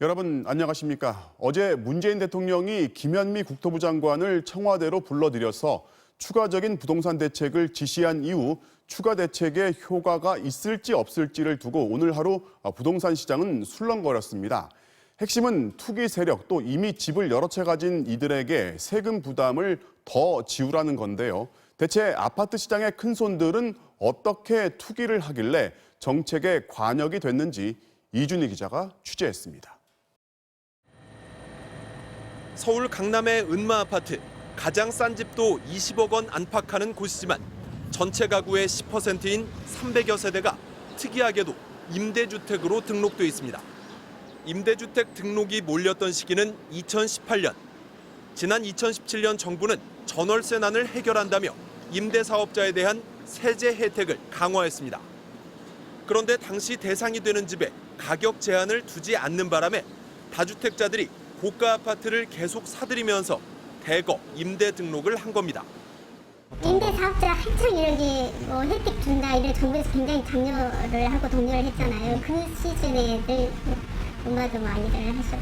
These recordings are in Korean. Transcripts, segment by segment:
여러분 안녕하십니까? 어제 문재인 대통령이 김현미 국토부 장관을 청와대로 불러들여서 추가적인 부동산 대책을 지시한 이후 추가 대책의 효과가 있을지 없을지를 두고 오늘 하루 부동산 시장은 술렁거렸습니다. 핵심은 투기 세력 또 이미 집을 여러 채 가진 이들에게 세금 부담을 더 지우라는 건데요. 대체 아파트 시장의 큰손들은 어떻게 투기를 하길래 정책에 관역이 됐는지 이준희 기자가 취재했습니다. 서울 강남의 은마 아파트, 가장 싼 집도 20억 원 안팎하는 곳이지만 전체 가구의 10%인 300여 세대가 특이하게도 임대주택으로 등록돼 있습니다. 임대주택 등록이 몰렸던 시기는 2018년. 지난 2017년 정부는 전월세난을 해결한다며 임대사업자에 대한 세제 혜택을 강화했습니다. 그런데 당시 대상이 되는 집에 가격 제한을 두지 않는 바람에 다주택자들이 고가 아파트를 계속 사들이면서 대거 임대 등록을 한 겁니다. 임대사업자 한창 이렇게 혜택 준다 이런 정부에서 굉장히 장려를 하고 독려를 했잖아요. 그 시즌에 늘 엄마도 많이들 하셨고.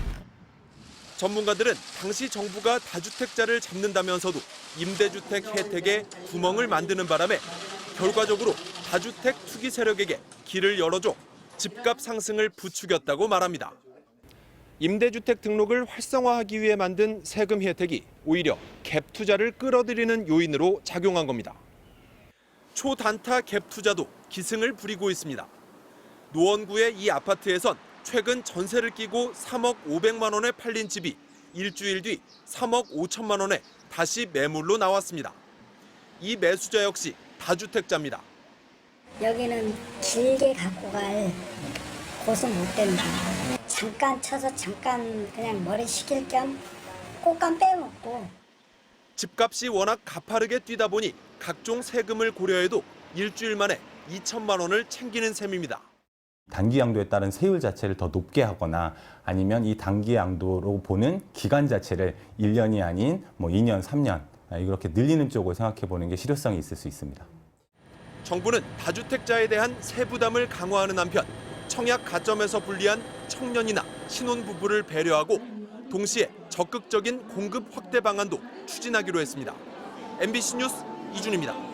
전문가들은 당시 정부가 다주택자를 잡는다면서도 임대주택 혜택에 구멍을 만드는 바람에 결과적으로 다주택 투기 세력에게 길을 열어줘 집값 상승을 부추겼다고 말합니다. 임대주택 등록을 활성화하기 위해 만든 세금 혜택이 오히려 갭 투자를 끌어들이는 요인으로 작용한 겁니다. 초단타 갭 투자도 기승을 부리고 있습니다. 노원구의 이 아파트에선 최근 전세를 끼고 3억 500만 원에 팔린 집이 일주일 뒤 3억 5천만 원에 다시 매물로 나왔습니다. 이 매수자 역시 다주택자입니다. 여기는 길게 갖고 갈 곳은 못 된다. 잠깐 쳐서 잠깐 그냥 머리 식힐 겸 꽃감 빼먹고. 집값이 워낙 가파르게 뛰다 보니 각종 세금을 고려해도 일주일 만에 2천만 원을 챙기는 셈입니다. 단기 양도에 따른 세율 자체를 더 높게 하거나 아니면 이 단기 양도로 보는 기간 자체를 1년이 아닌 2년, 3년 이렇게 늘리는 쪽으로 생각해 보는 게 실효성이 있을 수 있습니다. 정부는 다주택자에 대한 세부담을 강화하는 한편 청약 가점에서 불리한 청년이나 신혼부부를 배려하고 동시에 적극적인 공급 확대 방안도 추진하기로 했습니다. MBC 뉴스 이준희입니다.